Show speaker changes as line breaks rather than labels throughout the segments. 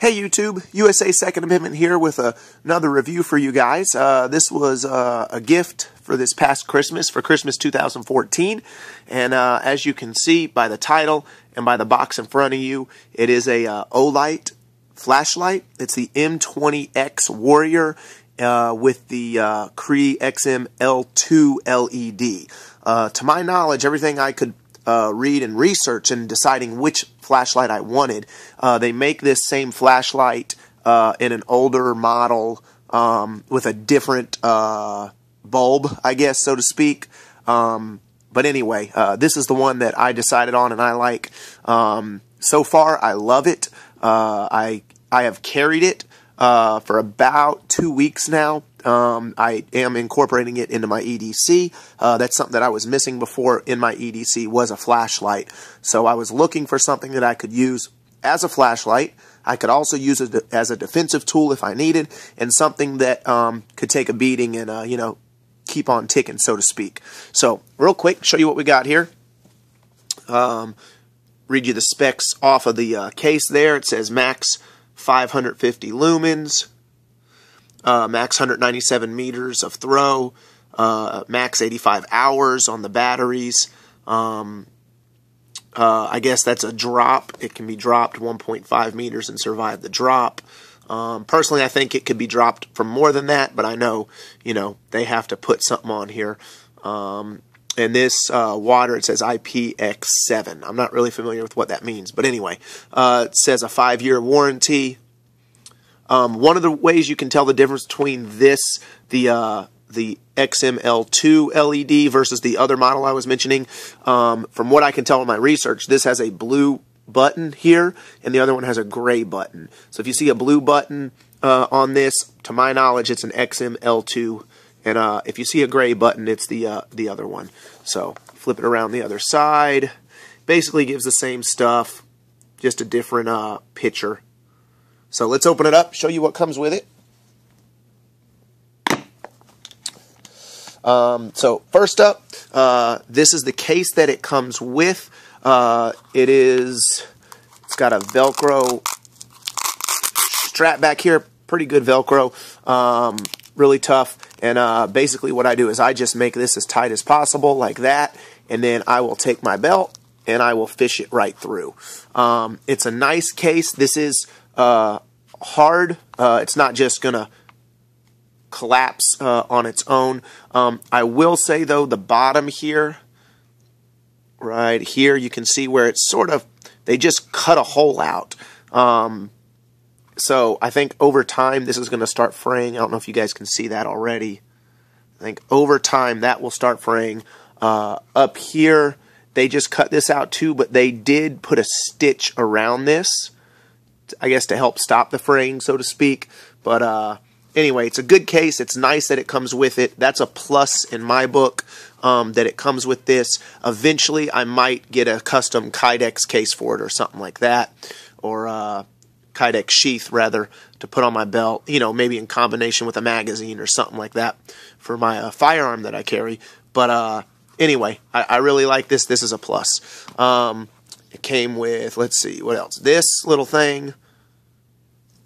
Hey YouTube, USA Second Amendment here with another review for you guys. This was a gift for this past Christmas, for Christmas 2014. And as you can see by the title and by the box in front of you, it is a Olight flashlight. It's the M20X Warrior with the Cree XM-L2 LED. To my knowledge, everything I could read and research in deciding which flashlight I wanted. They make this same flashlight in an older model with a different bulb, I guess, so to speak. But anyway, this is the one that I decided on and I like. So far, I love it. I have carried it for about 2 weeks now. I am incorporating it into my EDC. That's something that I was missing before in my EDC was a flashlight. So I was looking for something that I could use as a flashlight. I could also use it as a defensive tool if I needed, and something that could take a beating and you know, keep on ticking, so to speak. So real quick, show you what we got here. Read you the specs off of the case there. It says max 550 lumens. Max 197 meters of throw, max 85 hours on the batteries. I guess that's a drop. It can be dropped 1.5 meters and survive the drop. Personally, I think it could be dropped for more than that, but I know, you know, they have to put something on here. And this water, it says IPX7. I'm not really familiar with what that means, but anyway, it says a 5-year warranty. One of the ways you can tell the difference between this, the XM-L2 LED versus the other model I was mentioning, from what I can tell in my research, this has a blue button here, and the other one has a gray button. So if you see a blue button on this, to my knowledge, it's an XM-L2, and if you see a gray button, it's the other one. So flip it around the other side. Basically gives the same stuff, just a different picture. So let's open it up, show you what comes with it. So first up, this is the case that it comes with. It's got a Velcro strap back here, pretty good Velcro, really tough. And basically what I do is I just make this as tight as possible, like that, and then I will take my belt and I will fish it right through. It's a nice case. This is hard. It's not just gonna collapse on its own. I will say though, the bottom here, right here, you can see where it's sort of, they just cut a hole out. So I think over time this is going to start fraying. I don't know if you guys can see that already. I think over time that will start fraying. Up here, they just cut this out too, but they did put a stitch around this, I guess, to help stop the fraying, so to speak. But anyway, it's a good case. It's nice that it comes with it. That's a plus in my book, that it comes with this. Eventually, I might get a custom Kydex case for it or something like that, or Kydex sheath, rather, to put on my belt, you know, maybe in combination with a magazine or something like that for my firearm that I carry. But anyway, I really like this. This is a plus. It came with, let's see, what else? This little thing,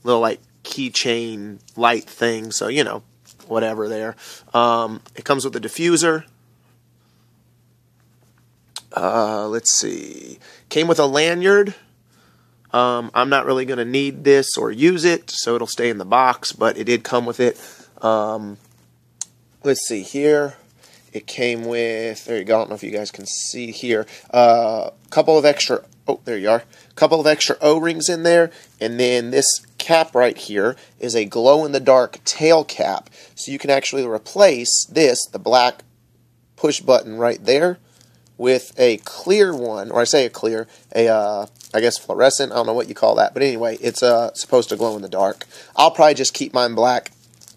little like keychain light thing, so, you know, whatever there. It comes with a diffuser. Let's see. Came with a lanyard. I'm not really going to need this or use it, so it'll stay in the box, but it did come with it. Let's see here. It came with, there you go, I don't know if you guys can see here, couple of extra, oh, there you are, couple of extra O-rings in there, and then this cap right here is a glow-in-the-dark tail cap, so you can actually replace this, the black push button right there, with a clear one, or I say a clear, I guess fluorescent, I don't know what you call that, but anyway, it's supposed to glow in the dark. I'll probably just keep mine black.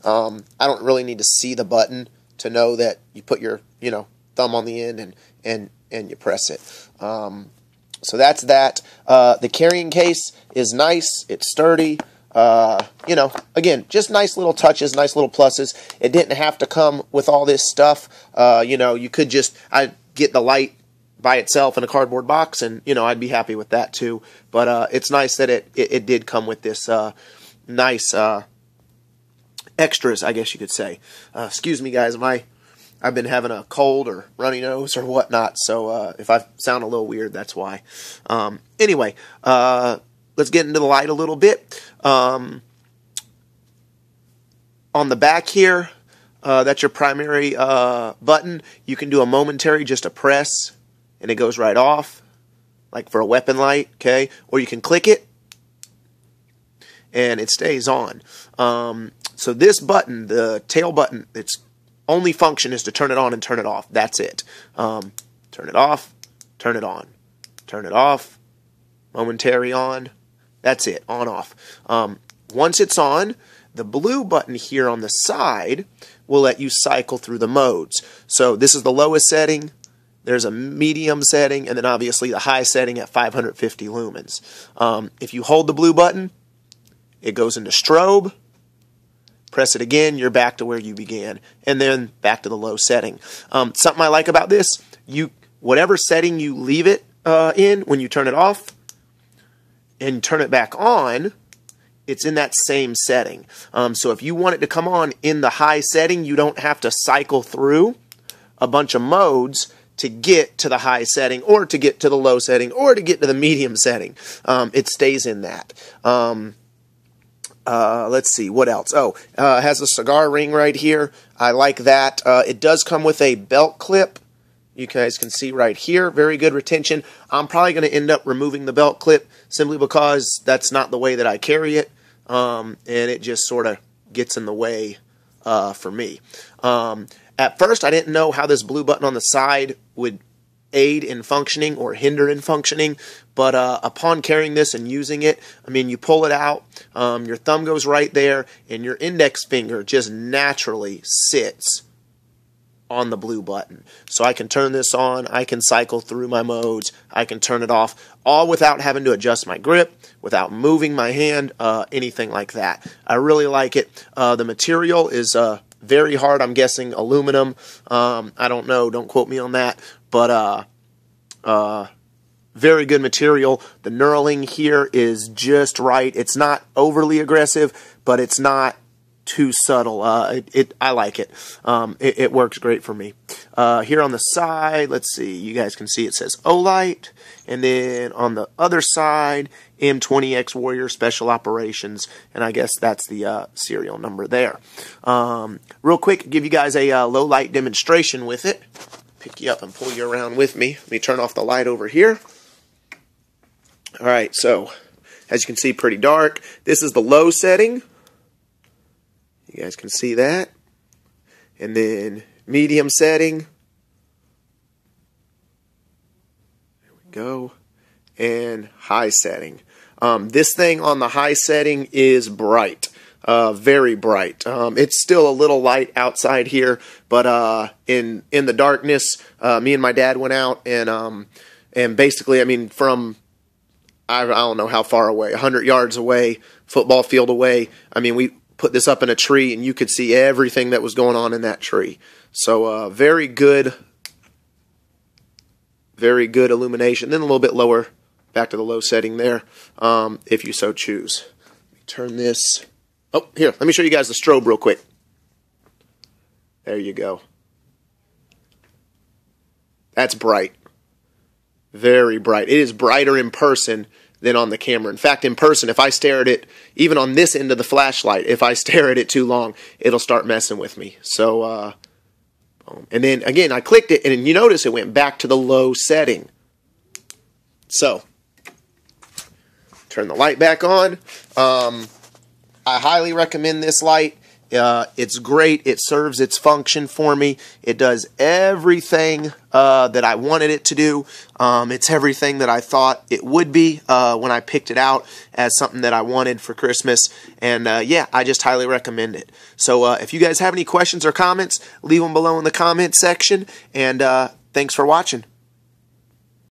I don't really need to see the button to know that you put your, you know, thumb on the end and you press it. So that's that. The carrying case is nice. It's sturdy. You know, again, just nice little touches, nice little pluses. It didn't have to come with all this stuff. You know, you could just, I get the light by itself in a cardboard box, and I'd be happy with that too. But it's nice that it did come with this nice extras, I guess you could say. Excuse me, guys, I've been having a cold or runny nose or whatnot, so if I sound a little weird, that's why. Anyway, let's get into the light a little bit. On the back here, that's your primary button. You can do a momentary, just a press, and it goes right off, like for a weapon light, okay? Or you can click it, and it stays on. So this button, the tail button, its only function is to turn it on and turn it off. That's it. Turn it off, turn it on, turn it off, momentary on. That's it, on, off. Once it's on, the blue button here on the side will let you cycle through the modes. So this is the lowest setting. There's a medium setting, and then obviously the high setting at 550 lumens. If you hold the blue button, it goes into strobe. Press it again, you're back to where you began, and then back to the low setting. Something I like about this, whatever setting you leave it in when you turn it off and turn it back on, it's in that same setting. So if you want it to come on in the high setting, you don't have to cycle through a bunch of modes to get to the high setting, or to get to the low setting, or to get to the medium setting. It stays in that. Let's see, what else? Oh, it has a cigar ring right here. I like that. It does come with a belt clip. You guys can see right here, very good retention. I'm probably going to end up removing the belt clip simply because that's not the way that I carry it, and it just sort of gets in the way for me. At first, I didn't know how this blue button on the side would aid in functioning or hinder in functioning, but upon carrying this and using it, I mean, you pull it out, your thumb goes right there, and your index finger just naturally sits on the blue button. So I can turn this on, I can cycle through my modes, I can turn it off, all without having to adjust my grip, without moving my hand, anything like that. I really like it. The material is very hard. I'm guessing aluminum. I don't know. Don't quote me on that. But very good material. The knurling here is just right. It's not overly aggressive, but it's not too subtle. I like it. It works great for me. Here on the side, let's see. You guys can see it says Olight. And then on the other side, M20X Warrior Special Operations. And I guess that's the serial number there. Real quick, give you guys a low light demonstration with it. Pick you up and pull you around with me. Let me turn off the light over here. Alright, so as you can see, pretty dark. This is the low setting. You guys can see that. And then medium setting. There we go. And high setting. This thing on the high setting is bright. Very bright. It's still a little light outside here, but in the darkness, me and my dad went out and basically, I mean, from I don't know how far away, 100 yards away, football field away. I mean, we put this up in a tree, and you could see everything that was going on in that tree. So very good illumination. Then a little bit lower, back to the low setting there, if you so choose. Let me turn this. Oh, here, let me show you guys the strobe real quick. There you go. That's bright. Very bright. It is brighter in person than on the camera. In fact, in person, if I stare at it, even on this end of the flashlight, if I stare at it too long, it'll start messing with me. So, and then, again, I clicked it, and you notice it went back to the low setting. So, turn the light back on. I highly recommend this light. It's great. It serves its function for me. It does everything that I wanted it to do. It's everything that I thought it would be when I picked it out as something that I wanted for Christmas. And yeah, I just highly recommend it. So if you guys have any questions or comments, leave them below in the comments section. And thanks for watching.